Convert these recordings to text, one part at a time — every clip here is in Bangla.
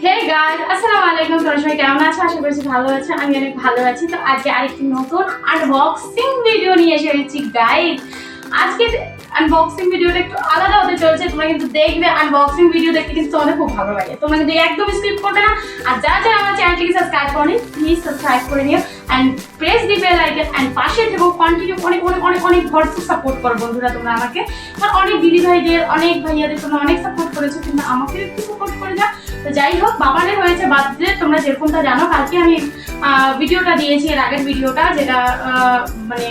হে গাইস, আসসালামু আলাইকুম। তোমরা সবাই কেমন আছো? আশা করছি ভালো আছো। আমি অনেক ভালো আছি। তো আজকে আরেকটি নতুন আনবক্সিং ভিডিও নিয়ে এসেছি গাইস। আজকে আনবক্সিং ভিডিওটা একটু আলাদা হতে চলেছে। তোমরা কিন্তু দেখবে, আনবক্সিং ভিডিও দেখতে কিন্তু তোমাদের খুব ভালো লাগে। তোমরা কিন্তু একদম স্কিপ করবে না। আর যারা যারা আমার চ্যানেলটিকে সাবস্ক্রাইব করনি, প্লিজ সাবস্ক্রাইব করে নিও and press the bell icon and পাশে থেকো। কন্টিনিউ অনেক অনেক অনেক অনেক ভরপুর সাপোর্ট করো বন্ধুরা তোমরা আমাকে। আর অনেক দিদি ভাইদের, অনেক ভাইয়াদের তোমরা অনেক সাপোর্ট করেছো, কিন্তু আমাকে একটু সাপোর্ট করে যাও। তো যাই হোক, বাবানের হয়েছে বার্থডে, তোমরা যেরকমটা জানো। কালকে আমি ভিডিওটা দিয়েছি, এর আগের ভিডিওটা, যেটা মানে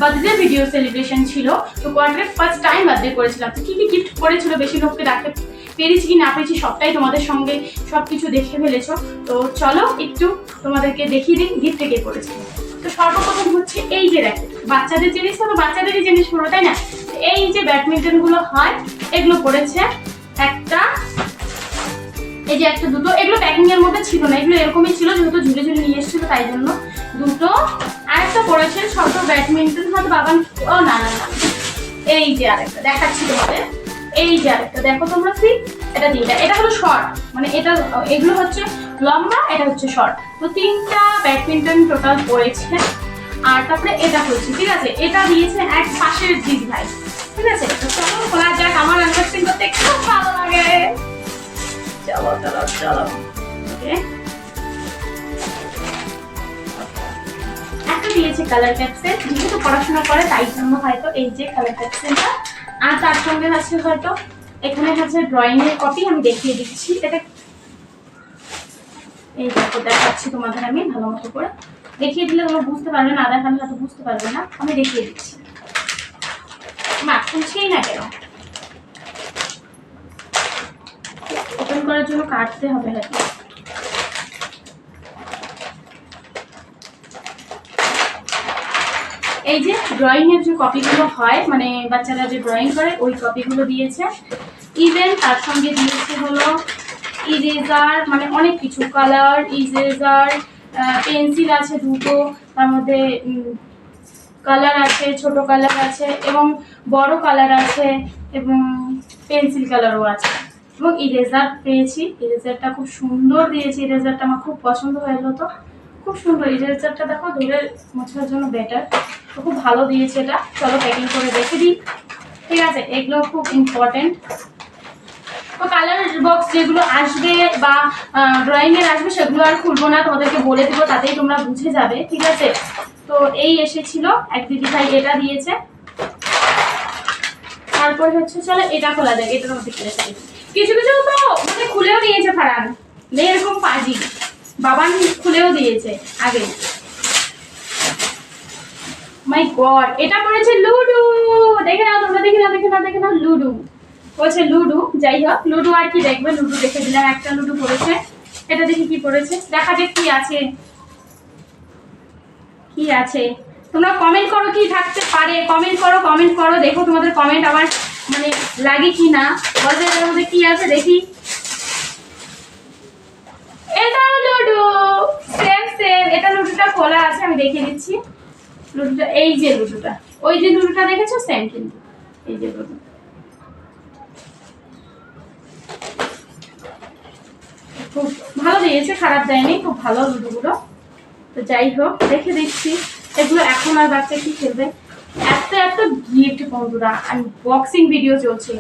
বার্থডে ভিডিও সেলিব্রেশন ছিল। তো কোয়ার্টারে ফার্স্ট টাইম বার্থডে করেছিলাম। তো কী কী গিফট করেছিল, বেশি লোককে রাখতে পেরেছি কি না পেরেছি সবটাই তোমাদের সঙ্গে সব কিছু দেখে ফেলেছো। তো চলো একটু তোমাদেরকে দেখিয়ে দিই গিফটে কে করেছে। তো সর্বপ্রথম হচ্ছে এই যে র্যাকেট। বাচ্চাদের জিনিস তো বাচ্চাদেরই জিনিস পুরো, তাই না? এই যে ব্যাডমিন্টনগুলো হয়, এগুলো করেছে একটা, এই যে একটা, দুটো। এগুলো প্যাকিং এর মধ্যে ছিল না, এগুলো এরকমই ছিল, যেহেতু ঝুলে ঝুলে নিয়ে এসেছিল তাই জন্য দুটো। আরেকটা পড়েছে ছোট ব্যাডমিন্টন, হয়তো বাবান, ও না না না, এই যে আরেকটা দেখাচ্ছি তোমাদের। এই যে আরেকটা দেখো তোমরা, এটা তিনটা। এটা হলো শর্ট, মানে এটা, এগুলো হচ্ছে লম্বা, এটা হচ্ছে শর্ট। তো তিনটা ব্যাডমিন্টন টোটাল পড়েছে। আর তারপরে এটা হচ্ছে, ঠিক আছে, এটা দিয়েছে এক পাশের দিদি ভাই, ঠিক আছে। তো চলো খোলা যাক, আমার আনবক্সিং করতে খুব ভালো লাগে। চলো চলো চলো। ওকে, একটা দিয়েছে কালার পেন্সিল, যেহেতু পড়াশোনা করে তাই জন্য হয়তো এই যে কালার পেন্সিলটা। আর তার সঙ্গে আছে হয়তো এখানে হচ্ছে ড্রয়িং এর কপি, আমি দেখিয়ে দিচ্ছি। এটা এই দেখো, দেখাচ্ছি তোমাদের আমি ভালো মতো করে। দেখিয়ে দিলে তোমরা বুঝতে পারবে না, আধা ঘন্টা হয়তো বুঝতে পারবে না, আমি দেখিয়ে দিচ্ছি। মা খুলছেই না কেন? ওপেন করার জন্য কাটতে হবে হয়তো। এই যে ড্রয়িং এর যে কপিগুলো হয়, মানে বাচ্চারা যে ড্রয়িং করে, ওই কপিগুলো দিয়েছে। ইভেন তার সঙ্গে দিয়েছে হলো ইরেজার, মানে অনেক কিছু, কালার, ইরেজার, পেন্সিল আছে দুটো, তার মধ্যে কালার আছে, ছোট কালার আছে এবং বড় কালার আছে, এবং পেন্সিল কালারও আছে, এবং ইরেজার পেয়েছি। ইরেজারটা খুব সুন্দর দিয়েছে, ইরেজারটা আমার খুব পছন্দ হলো। তো খুব সুন্দর ইরেজারটা, দেখো ধরে মোছার জন্য বেটার। তো খুব ভালো দিয়েছে এটা। চলো প্যাকিং করে রেখে দিই, ঠিক আছে। এগুলো খুব ইম্পর্টেন্ট। তো কালার বক্স যেগুলো আসবে বা ড্রয়িং এর আসবে, সেগুলো আর খুলবো না, তোমাদেরকে বলে দেবো, তাতেই তোমরা বুঝে যাবে, ঠিক আছে। তো এই এসেছিল, এক দিদি ভাই এটা দিয়েছে। তারপর হচ্ছে চলো এটা খোলা যাক, এটা তোমাদের কিছু কিছু তো মানে খুলেও দিয়েছে ফারান, এরকম পাজি বাবান খুলেও দিয়েছে আগে। মাই গড, এটা করেছে লুডু। দেখে নাও তোমরা, দেখে নাও, দেখে নাও, দেখে নাও, লুডু বলছে, লুডু। যাই হোক, লুডু আর কি দেখবে, লুডু দেখে দিলাম। একটা লুডু পড়েছে, এটা দেখি কি পড়েছে, দেখা যাক কি আছে, কি আছে। তোমরা কমেন্ট করো কি থাকতে পারে, কমেন্ট করো, কমেন্ট করো। দেখো তোমাদের কমেন্ট আমার মানে লাগে কি না, বলবে এর মধ্যে কি আছে দেখি। এটাও লুডু, সেম সেম। এটা লুডুটা খোলা আছে, আমি দেখিয়ে দিচ্ছি লুডুটা। এই যে লুডুটা, ওই যে লুডুটা দেখেছো, সেম কিন্তু। এই যে লুডু, খুব ভালো দিয়েছে, খারাপ দেয়নি, খুব ভালো লুডুগুলো। তো যাই হোক, দেখে দিচ্ছি এগুলো। এখন আর বাচ্চা কি খেলবে, এত এত গিফট বন্ধুরা। আনবক্সিং ভিডিও চলছে,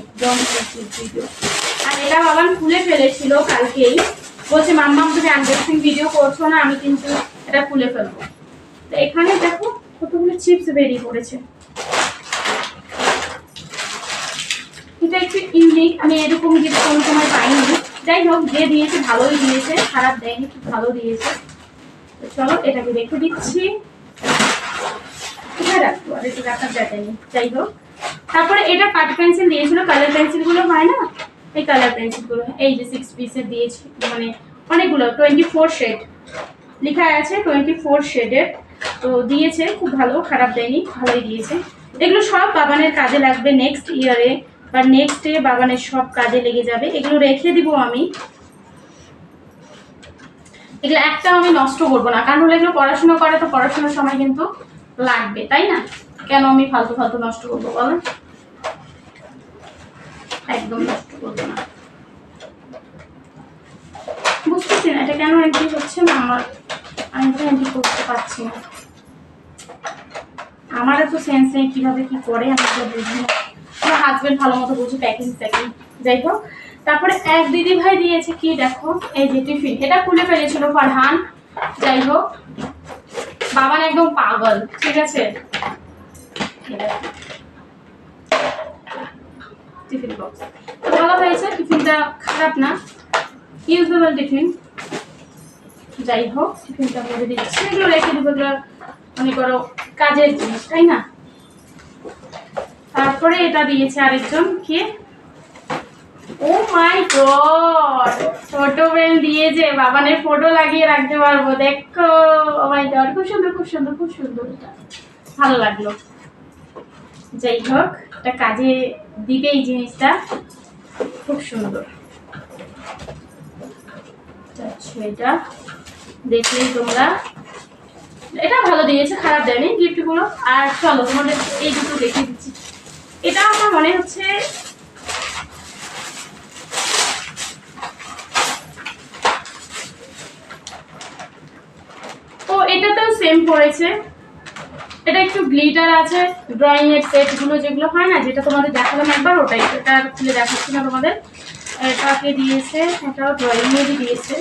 ভিডিও। আর এটা বাবান খুলে ফেলেছিল কালকেই, বলছে মাম্মাম তুমি আনবক্সিং ভিডিও করছো না, আমি কিন্তু এটা খুলে ফেলবো। তো এখানে দেখো কতগুলো চিপস বেরিয়ে পড়েছে। এটা একটু ইউনিক, আমি এরকম গিফট কোনো সময় পাইনি। যাই হোক, যে দিয়েছে ভালোই দিয়েছে, খারাপ দেয়নি, খুব ভালো দিয়েছে। তো চলো এটাকে রেখে দিচ্ছি, কোথায় রাখবো, আর একটু রাখার জায়গা নেই। যাই হোক, তারপরে এটা কাট পেন্সিল দিয়েছিল, কালার পেন্সিলগুলো হয় না, এই কালার পেন্সিলগুলো, এই যে 6 পিসের দিয়েছি, মানে অনেকগুলো, 24 শেড লেখা আছে, 24 শেডের। তো দিয়েছে, খুব ভালো, খারাপ দেয়নি, ভালোই দিয়েছে। এগুলো সব বাবানের কাজে লাগবে নেক্সট ইয়ারে বা নেক্সট ডে, বাবানের সব কাজে লেগে যাবে। এগুলো রেখে দিব আমি, এগুলো একটাও আমি নষ্ট করবো না, কারণ হলো এগুলো পড়াশোনা করে, তো পড়াশোনার সময় কিন্তু লাগবে, তাই না? কেন আমি ফালতু ফালতু নষ্ট করবো বলো, একদম নষ্ট করবো না। এটা কেন এন্ট্রি হচ্ছে না আমার, আমি তো এন্ট্রি করতে পারছি না। আমার তো সেন্স নেই কিভাবে কি করে, আমি তো বুঝি না। আমার হাজবেন্ড ভালো মতো বুঝি প্যাকিং প্যাকিং। যাই হোক, তারপরে এক দিদি ভাই দিয়েছে কি দেখো, এই যে টিফিন, এটা খুলে ফেলেছিল ফারহান। যাই হোক, বাবান একদম পাগল, ঠিক আছে। টিফিন বক্স ভালো হয়েছে, টিফিনটা খারাপ না, ইউজেবল টিফিন। যাই হোক, টিফিনটা ভরে দিচ্ছি, এগুলো রেখে দেবো, মনে করো কাজের জিনিস, তাই না। তারপরে এটা দিয়েছে আরেকজন, কে, ও মাই গড, ফটো ফ্রেম দিয়েছে, বাবানের ফটো লাগিয়ে রাখতে পারবো, দেখো। ও মাই গড, খুব সুন্দর খুব সুন্দর খুব সুন্দর, এটা ভালো লাগলো। যাই হোক, এটা কাজে দিবে এই জিনিসটা, খুব সুন্দর। এটা দেখলেই তোমরা, এটা ভালো দিয়েছে, খারাপ দেয়নি গিফটগুলো। আর চলো তোমাদের এই দুটো দেখিয়ে দিচ্ছি। এটা আমার মনে হচ্ছে ও, এটাতেও সেম পড়েছে। এটা একটু গ্লিটার আছে, ড্রয়িং এর সেট গুলো যেগুলো হয় না, যেটা তোমাদের দেখালাম একবার, ওটাই। এটা খুলে দেখাচ্ছি না তোমাদের। এটাকে দিয়েছে, এটাও ড্রয়িং এরই দিয়েছে।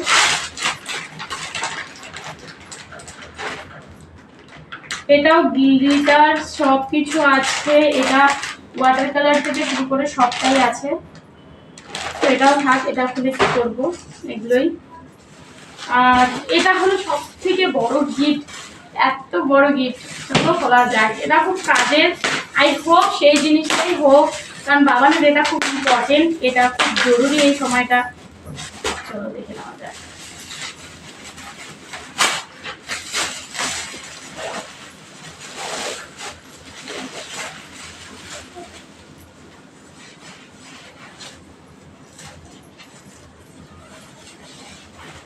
এটাও গ্লিটার সব কিছু আছে, এটা ওয়াটার কালার থেকে শুরু করে সবটাই আছে। তো এটাও থাক, এটা খুলে কি করবো, এগুলোই। আর এটা হলো সব থেকে বড় গিফট, এত বড় গিফট সেগুলো খোলা যায়, এটা খুব কাজের। আই হোপ সেই জিনিসটাই হোক, কারণ বাবানের এটা খুব ইম্পর্টেন্ট, এটা খুব জরুরি এই সময়টা। চলো দেখে নেওয়া যায়।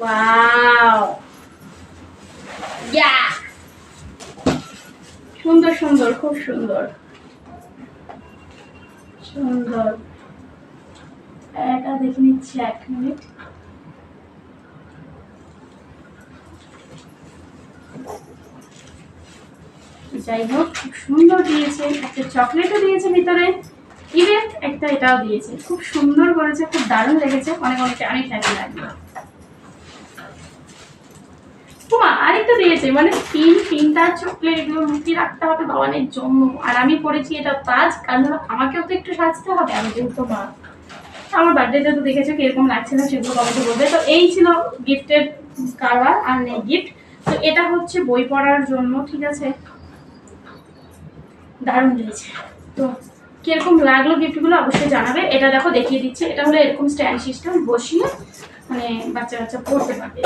ওয়াও, ইয়া, সুন্দর সুন্দর, খুব সুন্দর সুন্দর। এটা দেখে নিচ্ছি, এক মিনিট। যাই হোক, খুব সুন্দর দিয়েছে, একটা চকলেটও দিয়েছে ভিতরে, ইভেন একটা এটাও দিয়েছে, খুব সুন্দর করেছে, খুব দারুণ লেগেছে, অনেক অনেক অনেক হ্যাপি লাগলো। আরেকটা দিয়েছে, মানে তিনটা চকলেট, এগুলো লুকিয়ে রাখতে হবে বাবানের জন্য। আর আমি করেছি এটা তাজ, কারণ আমাকেও তো একটু সাজতে হবে, আমি যেহেতু মা। আমার বার্থডেতে তো দেখেছো কিরকম লাগছিল, সেগুলো কমেন্টে বলবে। তো এই ছিল গিফটের কারবার, আর নেই গিফট। তো এটা হচ্ছে বই পড়ার জন্য, ঠিক আছে, দারুণ লেগেছে। তো কিরকম লাগলো গিফটগুলো অবশ্যই জানাবে। এটা দেখো দেখিয়ে দিচ্ছে, এটা হলো এরকম স্ট্যান্ড সিস্টেম, বসিয়ে মানে বাচ্চা বাচ্চা পড়তে পারবে,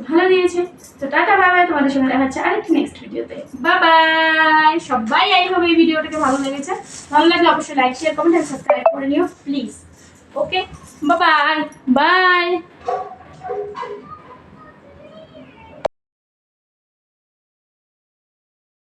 ভালো দিয়েছে। তো টাটা, বাই বাই, তোমাদের সঙ্গে দেখা হচ্ছে আরেকটি নেক্সট ভিডিওতে। বাই বাই সবাই। আই হোপ এই ভিডিওটাকে ভালো লেগেছে, ভালো লাগলে অবশ্যই লাইক শেয়ার কমেন্ট আর সাবস্ক্রাইব করে নিও please. Okay, bye bye bye.